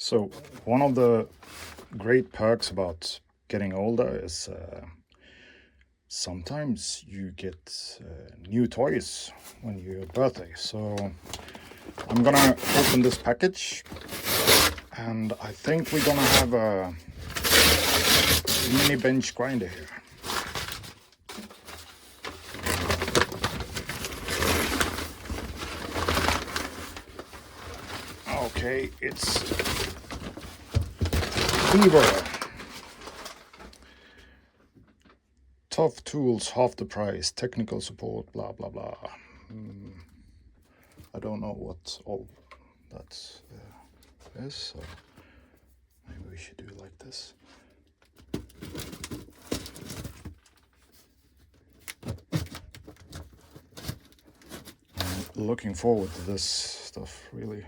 So one of the great perks about getting older is sometimes you get new toys when your birthday. So I'm gonna open this package, and I think we're gonna have a mini bench grinder here. Okay, it's VEVOR. Tough tools, half the price, technical support, blah blah blah. I don't know what all that is, so maybe we should do it like this. I'm looking forward to this stuff, really.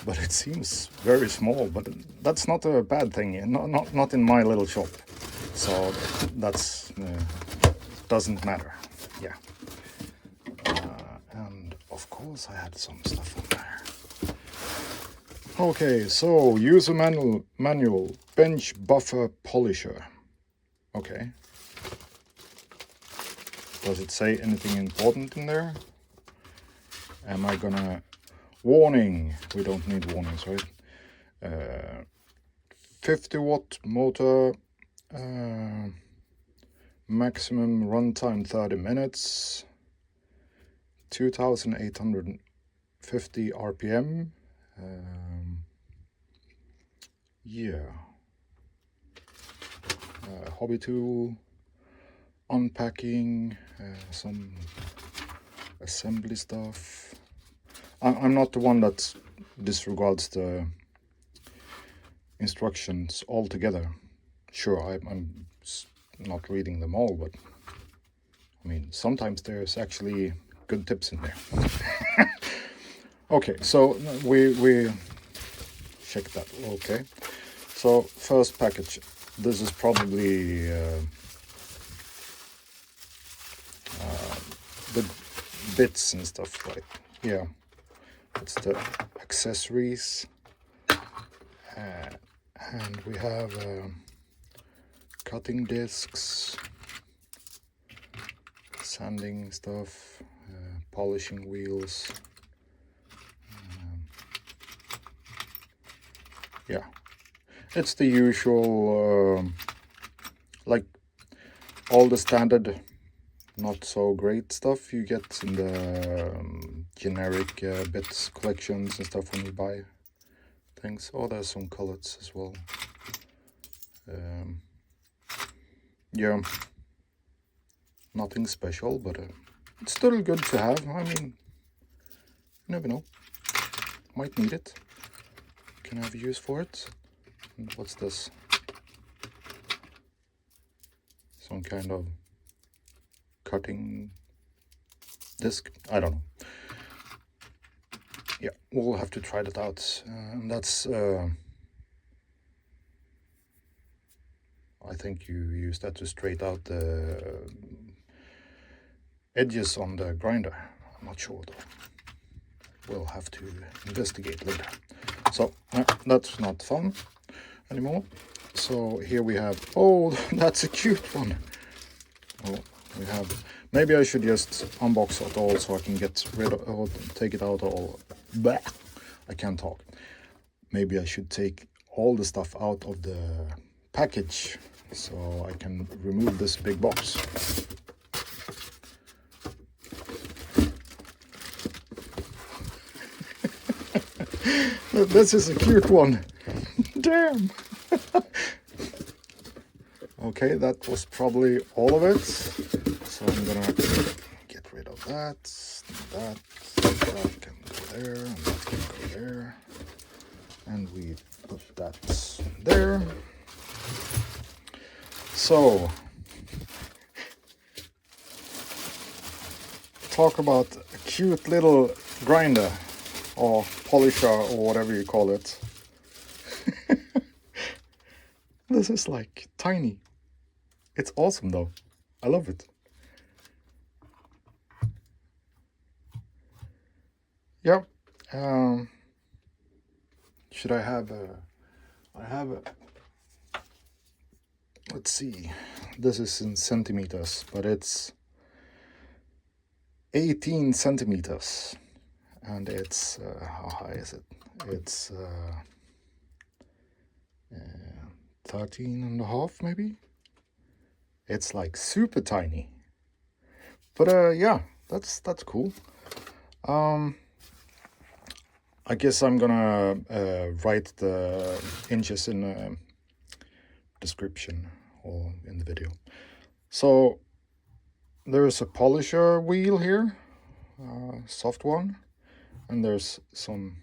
But it seems very small, but that's not a bad thing. Not in my little shop. So that's doesn't matter. Yeah. And of course I had some stuff on there. Okay, so user manual bench buffer polisher. Okay. Does it say anything important in there? Am I gonna... Warning, we don't need warnings, right? 50 watt motor, maximum runtime 30 minutes, 2850 RPM. Yeah. Hobby tool, unpacking, some assembly stuff. I'm not the one that disregards the instructions altogether. Sure, I'm not reading them all, but I mean, sometimes there's actually good tips in there. Okay, so we check that. Okay, so first package. This is probably the bits and stuff, right? Yeah. It's the accessories, and we have cutting discs, sanding stuff, polishing wheels. Yeah, it's the usual, like all the standard not so great stuff you get in the generic bits collections and stuff when you buy things. Oh, there's some colors as well. Yeah, nothing special, but it's still good to have. I mean, you never know, might need it, can have use for it. And what's this? Some kind of cutting disc, I don't know. Yeah, we'll have to try that out. And that's I think you use that to straight out the edges on the grinder. I'm not sure though. We'll have to investigate later. So that's not fun anymore. So here we have, oh, that's a cute one. Oh, we have, maybe I should just unbox it all so I can get rid of, or take it out all. Bleh, I can't talk. Maybe I should take all the stuff out of the package so I can remove this big box. This is a cute one. Damn. Okay, that was probably all of it. So I'm gonna get rid of that can go there, and that can go there. And we put that there. So, talk about a cute little grinder, or polisher, or whatever you call it. This is like tiny. It's awesome though. I love it. Yeah. should I have I have a, let's see, this is in centimeters, but it's 18 centimeters, and it's how high is it? It's 13 and a half maybe. It's like super tiny, but yeah, that's cool. I guess I'm gonna write the inches in the description or in the video. So there's a polisher wheel here, soft one, and there's some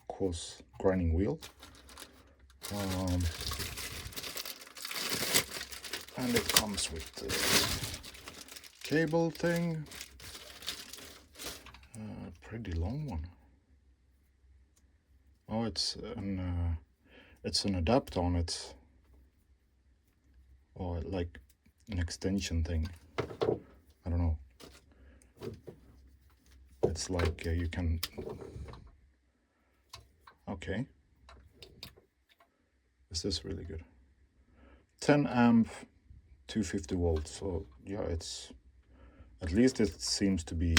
coarse grinding wheel, and it comes with the cable thing, pretty long one. Oh, it's an adapter on it, or like an extension thing. I don't know. It's like you can. Okay. Is this really good? 10 amp, 250 volts. So yeah, it's at least it seems to be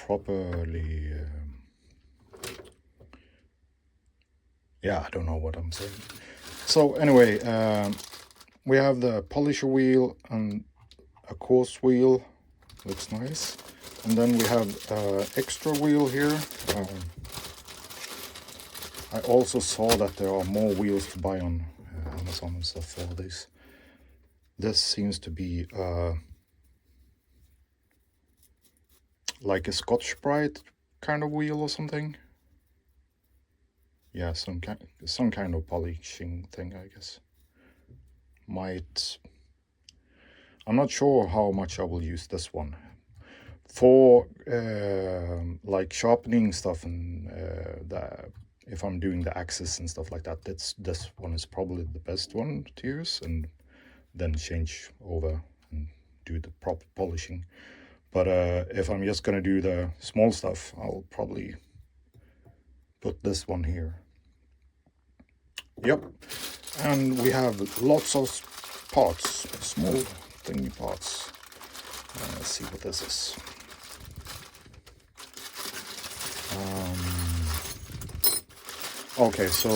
properly. Yeah, I don't know what I'm saying. So anyway, we have the polisher wheel and a coarse wheel. Looks nice. And then we have extra wheel here. I also saw that there are more wheels to buy on Amazon and stuff for this. This seems to be like a Scotch-Brite kind of wheel or something. Yeah, some kind of polishing thing, I guess. I'm not sure how much I will use this one for, like sharpening stuff, and if I'm doing the axes and stuff like that. This one is probably the best one to use, and then change over and do the proper polishing. But if I'm just gonna do the small stuff, I'll probably put this one here. Yep. And we have lots of parts, small thingy parts. Let's see what this is. Okay, so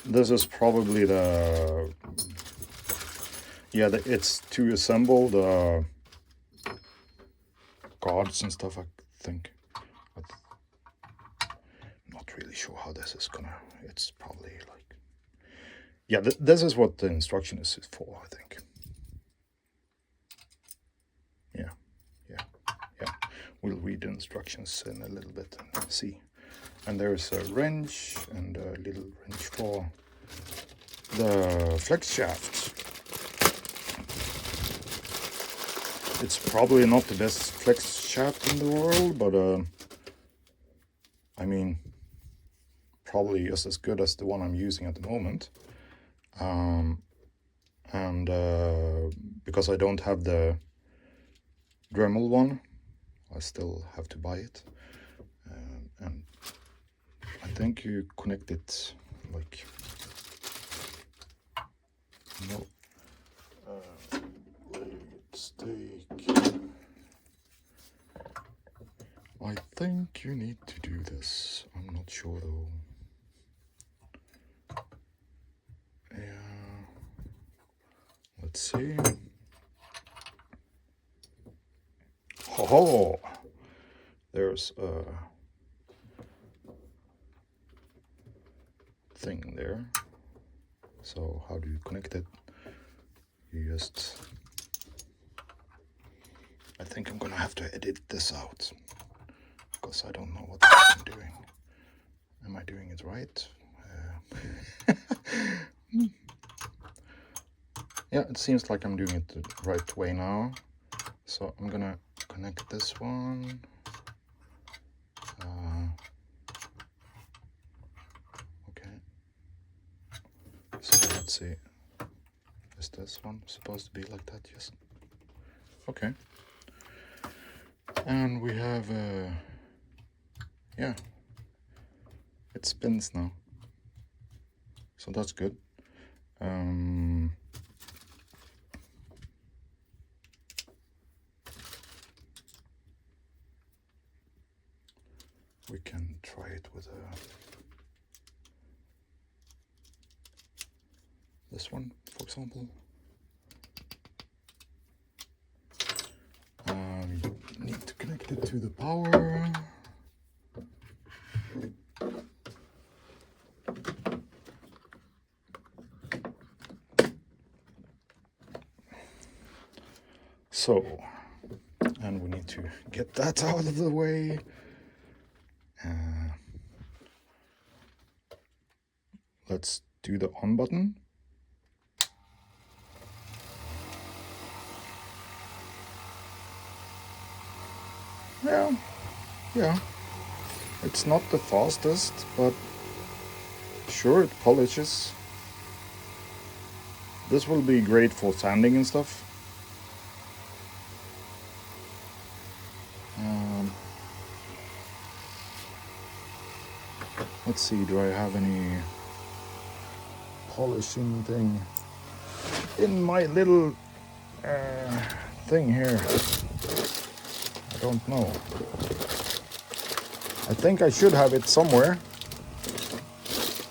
this is probably the, yeah, it's to assemble the guards and stuff, I think. But not really sure how this is gonna, it's probably like, yeah, this is what the instruction is for, I think. Yeah. We'll read the instructions in a little bit and see. And there's a wrench and a little wrench for the flex shaft. It's probably not the best flex shaft in the world, but I mean, probably just as good as the one I'm using at the moment. And because I don't have the Dremel one, I still have to buy it. And I think you connect it like, no, let's take, I think you need to do this. I'm not sure though. Yeah, let's see. Oh, there's a thing there. So how do you connect it? You just, I think I'm gonna have to edit this out because I don't know what I'm doing. Am I doing it right? Yeah, it seems like I'm doing it the right way now. So I'm gonna connect this one. Okay. So let's see. Is this one supposed to be like that? Yes. Okay. And we have yeah, it spins now, so that's good. We can try it with this one, for example. We need to connect it to the power. So, and we need to get that out of the way. Let's do the on button. Yeah, it's not the fastest, but sure, it polishes. This will be great for sanding and stuff. Let's see, do I have any polishing thing in my little thing here? I don't know. I think I should have it somewhere,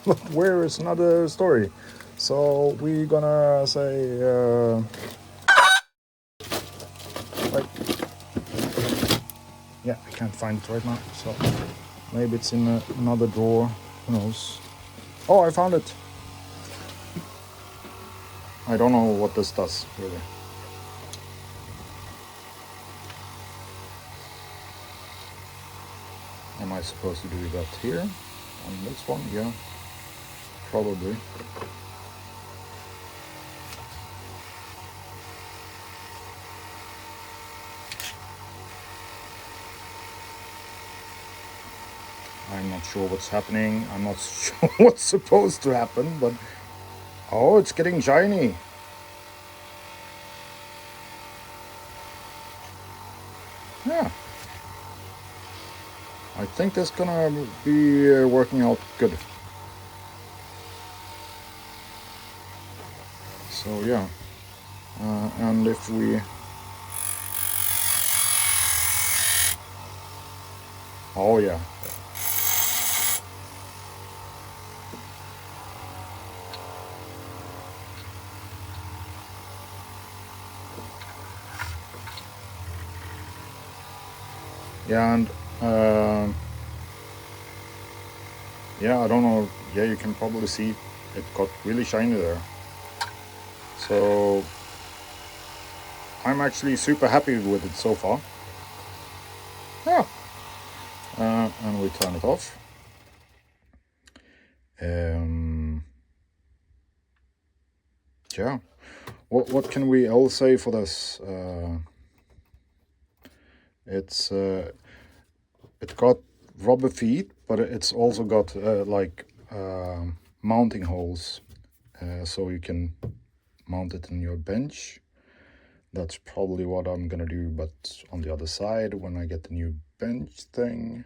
but where is another story. So we're gonna say like, yeah, I can't find it right now, so maybe it's in another drawer, who knows. Oh, I found it. I don't know what this does really. Am I supposed to do that here on this one? Yeah, probably. I'm not sure what's happening. I'm not sure what's supposed to happen, but oh, it's getting shiny. Yeah. I think that's gonna be working out good. So yeah, and if we, oh yeah, yeah, and yeah, I don't know. Yeah, you can probably see it got really shiny there. So I'm actually super happy with it so far. Yeah. And we turn it off. Yeah. What can we else say for this? It's it got rubber feet, but it's also got like mounting holes, so you can mount it in your bench. That's probably what I'm gonna do, but on the other side when I get the new bench thing.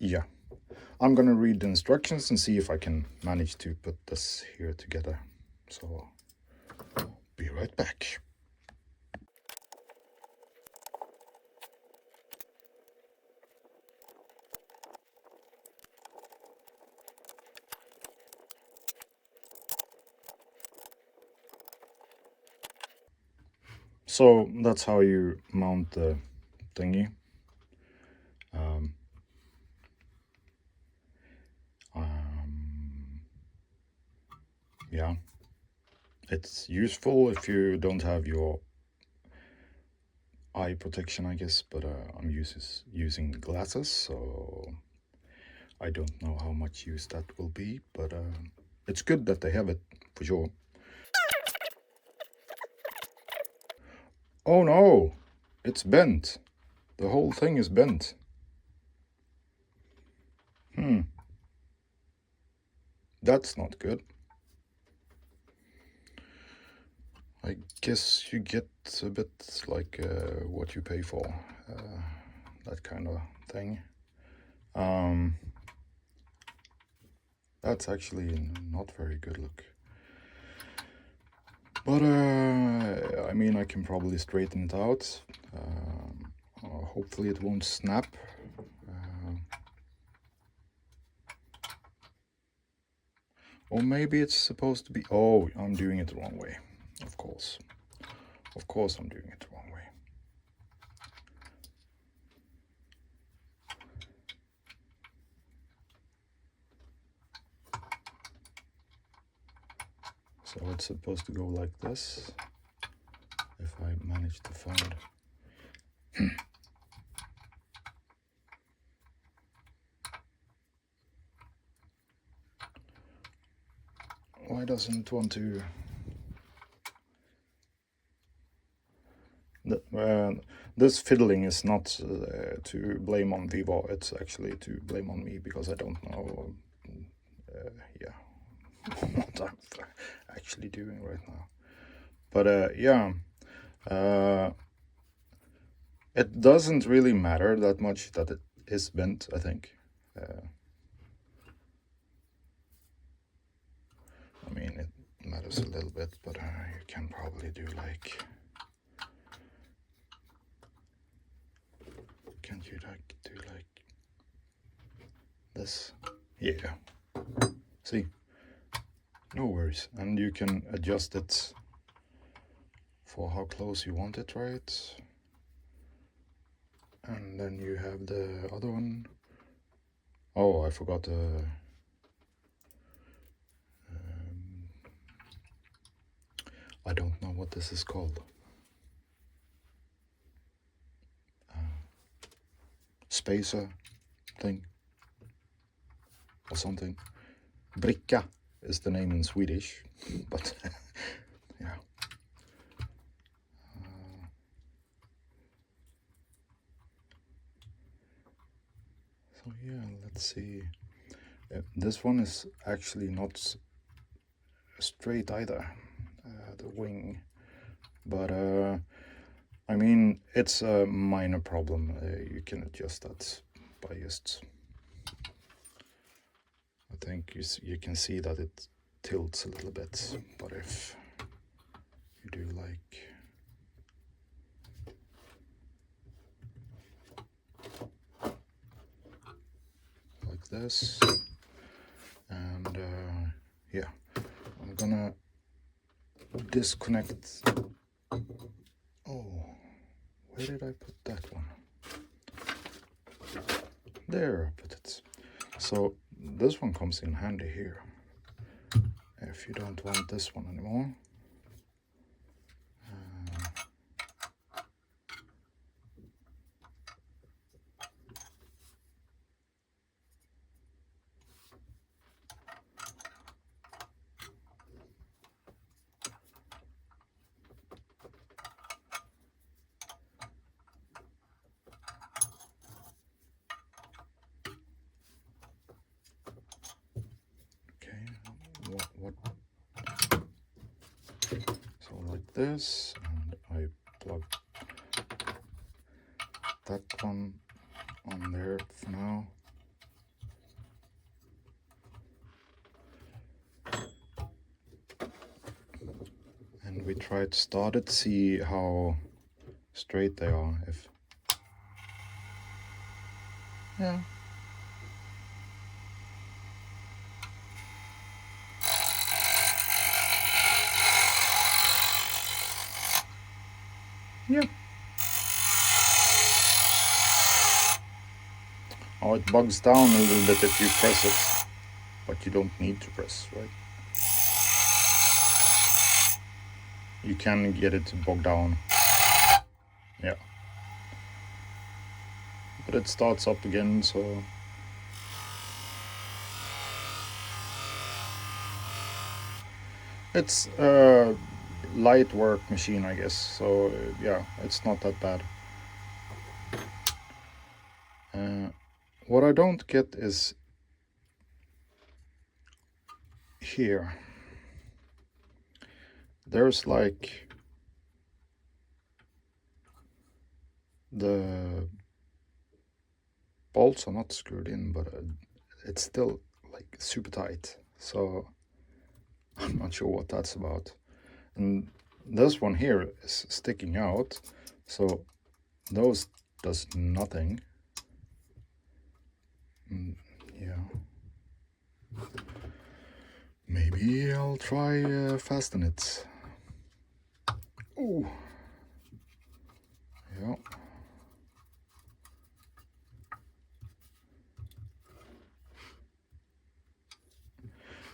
Yeah, I'm gonna read the instructions and see if I can manage to put this here together. So I'll be right back. So that's how you mount the thingy. Yeah, it's useful if you don't have your eye protection, I guess, but I'm using glasses, so I don't know how much use that will be, but it's good that they have it, for sure. Oh no, it's bent. The whole thing is bent. That's not good. I guess you get a bit like what you pay for, that kind of thing. That's actually not very good look. But I mean, I can probably straighten it out. Hopefully it won't snap. Or maybe it's supposed to be... Oh, I'm doing it the wrong way. Of course. Of course I'm doing it the wrong way. So it's supposed to go like this. If I manage to find... Why doesn't it want to... This fiddling is not to blame on VEVOR, it's actually to blame on me, because I don't know yeah, what I'm actually doing right now. But yeah, it doesn't really matter that much that it is bent, I think. I mean, it matters a little bit, but you can probably do like... Can't you like do like this? Yeah. See? No worries. And you can adjust it for how close you want it, right? And then you have the other one. Oh, I forgot the... I don't know what this is called. Spacer thing or something. Bricka is the name in Swedish, but yeah. So yeah, let's see. This one is actually not straight either, the wing, but I mean, it's a minor problem. You can adjust that by just... I think you can see that it tilts a little bit, but if you do like... this, and yeah, I'm gonna disconnect... Oh, where did I put that one? There I put it. So this one comes in handy here if you don't want this one anymore. What so like this, and I plug that one on there for now. And we try to start it, see how straight they are. If yeah. Yeah. Oh, it bogs down a little bit if you press it, but you don't need to press, right? You can get it to bog down. Yeah. But it starts up again, so... It's a light work machine, I guess, so yeah, it's not that bad. What I don't get is here. There's like the bolts are not screwed in, but it's still like super tight, so I'm not sure what that's about. And this one here is sticking out, so those does nothing. Yeah, maybe I'll try fasten it. Ooh, yeah.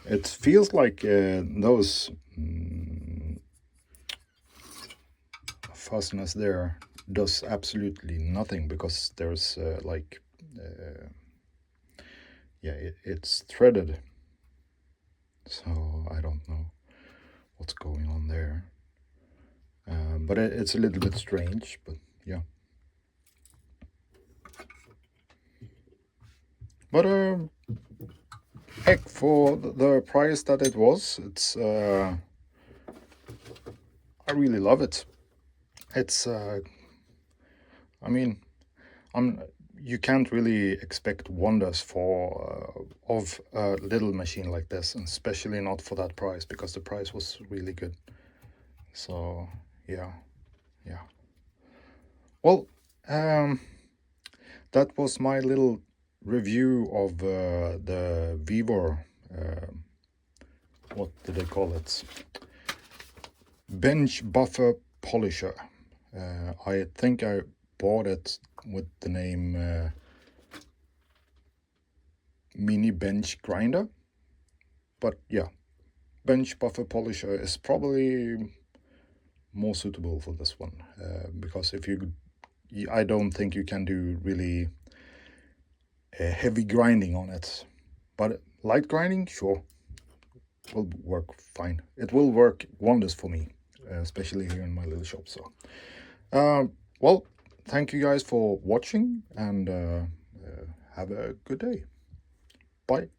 It feels like those fasteners there does absolutely nothing, because there's like yeah, it's threaded, so I don't know what's going on there, but it's a little bit strange, but yeah. But heck, for the price that it was, it's I really love it. It's I mean, you can't really expect wonders for of a little machine like this, and especially not for that price, because the price was really good. So yeah. Well, that was my little review of the VEVOR. What do they call it? Bench buffer polisher. I think I bought it with the name mini bench grinder, but yeah, bench buffer polisher is probably more suitable for this one, because if I don't think you can do really heavy grinding on it, but light grinding, sure, will work fine. It will work wonders for me, especially here in my little shop. So well, thank you guys for watching, and have a good day. Bye.